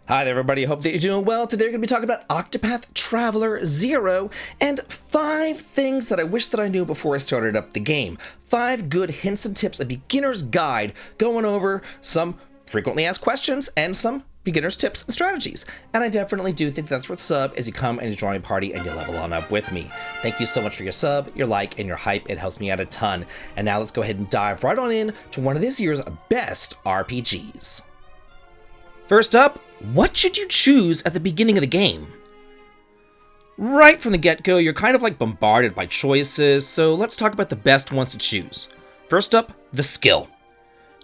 Hi there everybody, hope that you're doing well. Today we're going to be talking about Octopath Traveler 0 and 5 things that I wish that I knew before I started up the game. 5 good hints and tips, a beginner's guide, going over some frequently asked questions and some beginner's tips and strategies. And I definitely do think that's worth sub as you come and you join a party and you level on up with me. Thank you so much for your sub, your like, and your hype. It helps me out a ton. And now let's go ahead and dive right on in to one of this year's best RPGs. First up, what should you choose at the beginning of the game? Right from the get-go, you're kind of like bombarded by choices, so let's talk about the best ones to choose. First up, the skill.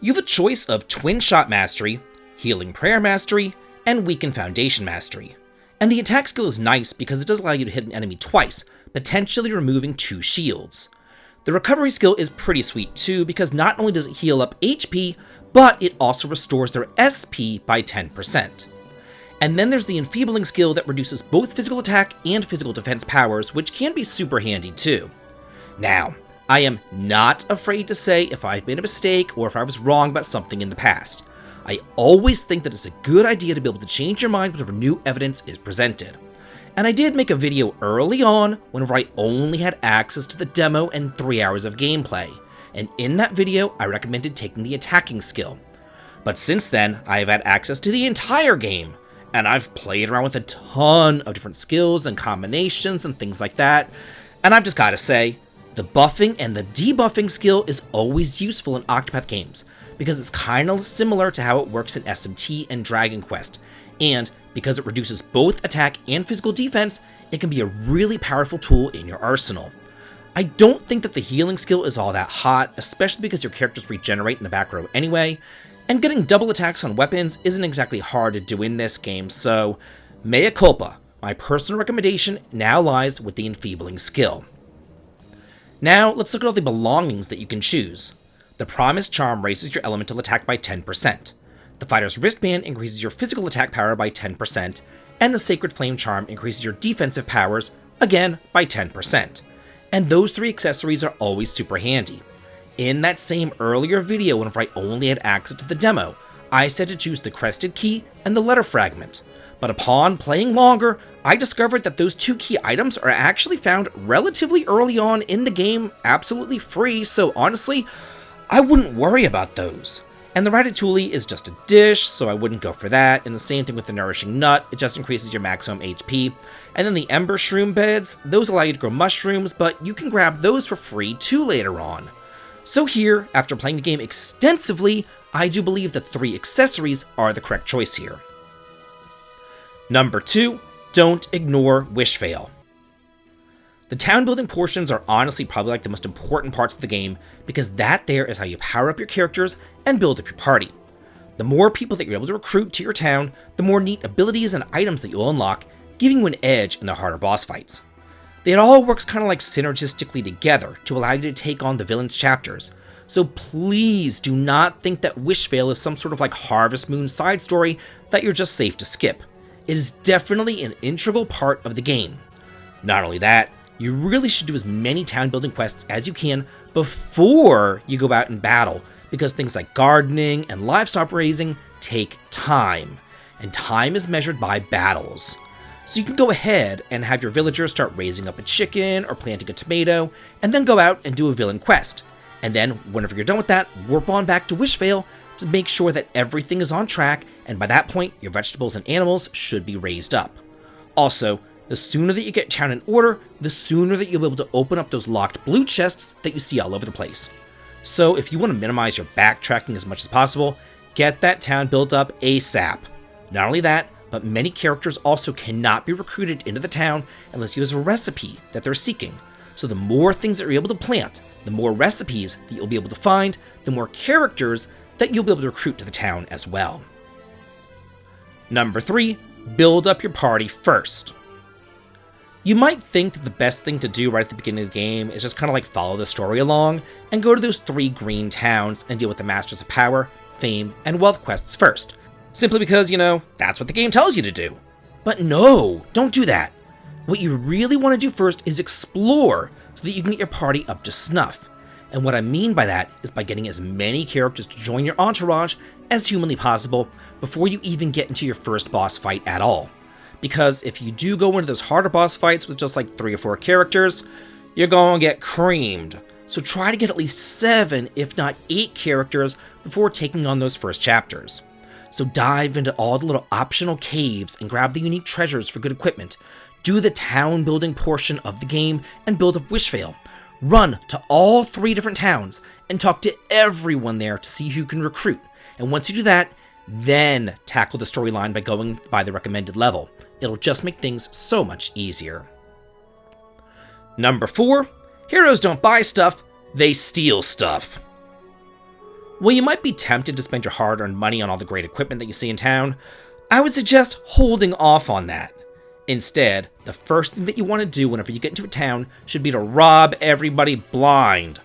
You have a choice of Twin Shot Mastery, Healing Prayer Mastery, and Weaken Foundation Mastery. And the attack skill is nice because it does allow you to hit an enemy twice, potentially removing 2 shields. The recovery skill is pretty sweet too because not only does it heal up HP, but it also restores their SP by 10%. And then there's the enfeebling skill that reduces both physical attack and physical defense powers, which can be super handy too. Now, I am not afraid to say if I've made a mistake or if I was wrong about something in the past. I always think that it's a good idea to be able to change your mind whenever new evidence is presented. And I did make a video early on whenever I only had access to the demo and 3 hours of gameplay. And in that video, I recommended taking the attacking skill. But since then, I have had access to the entire game, and I've played around with a ton of different skills and combinations and things like that, and I've just gotta say, the buffing and the debuffing skill is always useful in Octopath games, because it's kinda similar to how it works in SMT and Dragon Quest, and because it reduces both attack and physical defense, it can be a really powerful tool in your arsenal. I don't think that the healing skill is all that hot, especially because your characters regenerate in the back row anyway, and getting double attacks on weapons isn't exactly hard to do in this game, so mea culpa. My personal recommendation now lies with the enfeebling skill. Now, let's look at all the belongings that you can choose. The Promise Charm raises your elemental attack by 10%. The Fighter's Wristband increases your physical attack power by 10%, and the Sacred Flame Charm increases your defensive powers, again, by 10%. And those 3 accessories are always super handy. In that same earlier video, whenever I only had access to the demo, I said to choose the Crested Key and the Letter Fragment. But upon playing longer, I discovered that those 2 key items are actually found relatively early on in the game, absolutely free, so honestly, I wouldn't worry about those. And the Ratatouille is just a dish, so I wouldn't go for that, and the same thing with the Nourishing Nut, it just increases your maximum HP. And then the Ember Shroom Beds, those allow you to grow mushrooms, but you can grab those for free too later on. So here, after playing the game extensively, I do believe that 3 accessories are the correct choice here. Number 2, don't ignore Wish Veil. The town building portions are honestly probably like the most important parts of the game because that there is how you power up your characters and build up your party. The more people that you're able to recruit to your town, the more neat abilities and items that you'll unlock, giving you an edge in the harder boss fights. It all works kind of like synergistically together to allow you to take on the villain's chapters, so please do not think that Wish Veil is some sort of like Harvest Moon side story that you're just safe to skip. It is definitely an integral part of the game. Not only that, you really should do as many town building quests as you can before you go out and battle, because things like gardening and livestock raising take time, and time is measured by battles. So you can go ahead and have your villagers start raising up a chicken or planting a tomato, and then go out and do a villain quest. And then, whenever you're done with that, warp on back to Wish Veil to make sure that everything is on track, and by that point, your vegetables and animals should be raised up. Also, the sooner that you get town in order, the sooner that you'll be able to open up those locked blue chests that you see all over the place. So if you want to minimize your backtracking as much as possible, get that town built up ASAP. Not only that, but many characters also cannot be recruited into the town unless you have a recipe that they're seeking. So the more things that you're able to plant, the more recipes that you'll be able to find, the more characters that you'll be able to recruit to the town as well. Number 3, build up your party first. You might think that the best thing to do right at the beginning of the game is just kind of like follow the story along and go to those 3 green towns and deal with the Masters of Power, Fame, and Wealth quests first. Simply because, that's what the game tells you to do. But no, don't do that. What you really want to do first is explore so that you can get your party up to snuff. And what I mean by that is by getting as many characters to join your entourage as humanly possible before you even get into your first boss fight at all. Because if you do go into those harder boss fights with just like 3 or 4 characters, you're gonna get creamed. So try to get at least 7, if not 8 characters before taking on those first chapters. So dive into all the little optional caves and grab the unique treasures for good equipment. Do the town building portion of the game and build up Wishvale. Run to all 3 different towns and talk to everyone there to see who you can recruit. And once you do that, then tackle the storyline by going by the recommended level. It'll just make things so much easier. Number 4, heroes don't buy stuff, they steal stuff. While you might be tempted to spend your hard-earned money on all the great equipment that you see in town, I would suggest holding off on that. Instead, the first thing that you want to do whenever you get into a town should be to rob everybody blind.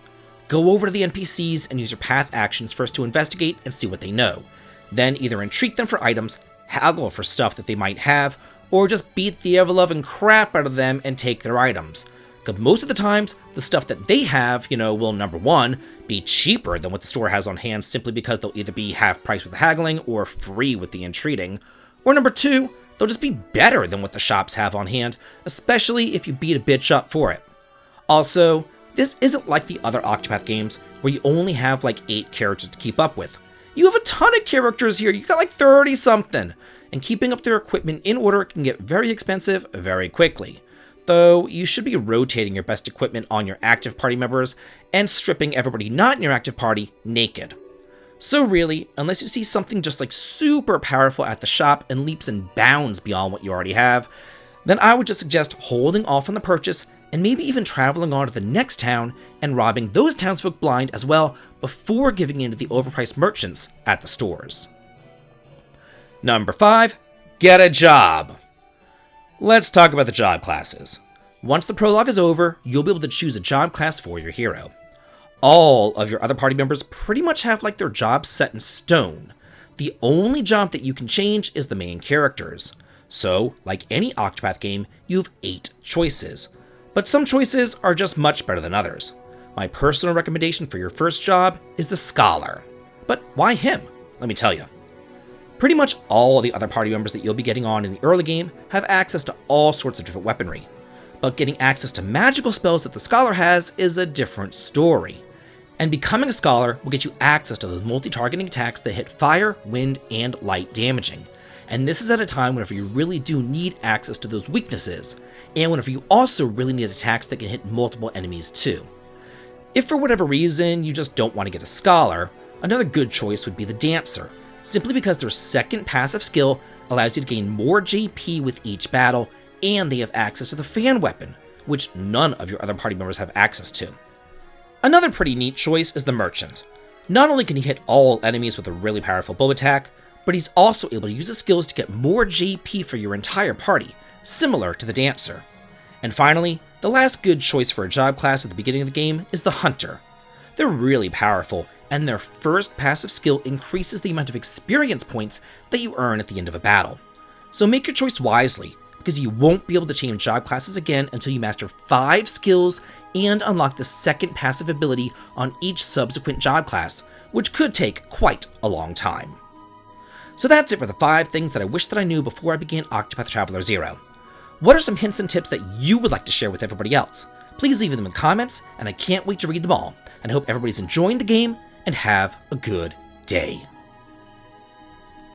Go over to the NPCs and use your path actions first to investigate and see what they know. Then either entreat them for items, haggle for stuff that they might have, or just beat the ever-loving crap out of them and take their items. Because most of the times, the stuff that they have, will, number 1, be cheaper than what the store has on hand simply because they'll either be half price with the haggling or free with the entreating. Or number 2, they'll just be better than what the shops have on hand, especially if you beat a bitch up for it. Also, this isn't like the other Octopath games where you only have like 8 characters to keep up with. You have a ton of characters here, you got like 30 something, and keeping up their equipment in order can get very expensive very quickly. Though you should be rotating your best equipment on your active party members and stripping everybody not in your active party naked. So really, unless you see something just like super powerful at the shop and leaps and bounds beyond what you already have, then I would just suggest holding off on the purchase and maybe even traveling on to the next town and robbing those townsfolk blind as well before giving in to the overpriced merchants at the stores. Number 5, get a job. Let's talk about the job classes. Once the prologue is over, you'll be able to choose a job class for your hero. All of your other party members pretty much have like their jobs set in stone. The only job that you can change is the main characters. So, like any Octopath game, you have 8 choices. But some choices are just much better than others. My personal recommendation for your first job is the Scholar. But why him? Let me tell you. Pretty much all the other party members that you'll be getting on in the early game have access to all sorts of different weaponry. But getting access to magical spells that the Scholar has is a different story. And becoming a Scholar will get you access to those multi-targeting attacks that hit fire, wind, and light damaging. And this is at a time whenever you really do need access to those weaknesses, and whenever you also really need attacks that can hit multiple enemies too. If for whatever reason you just don't want to get a Scholar, another good choice would be the Dancer, simply because their second passive skill allows you to gain more JP with each battle, and they have access to the fan weapon, which none of your other party members have access to. Another pretty neat choice is the Merchant. Not only can he hit all enemies with a really powerful bow attack, but he's also able to use his skills to get more JP for your entire party, similar to the Dancer. And finally, the last good choice for a job class at the beginning of the game is the Hunter. They're really powerful, and their first passive skill increases the amount of experience points that you earn at the end of a battle. So make your choice wisely, because you won't be able to change job classes again until you master 5 skills and unlock the second passive ability on each subsequent job class, which could take quite a long time. So that's it for the 5 things that I wish that I knew before I began Octopath Traveler 0. What are some hints and tips that you would like to share with everybody else? Please leave them in the comments, and I can't wait to read them all. And I hope everybody's enjoying the game, and have a good day.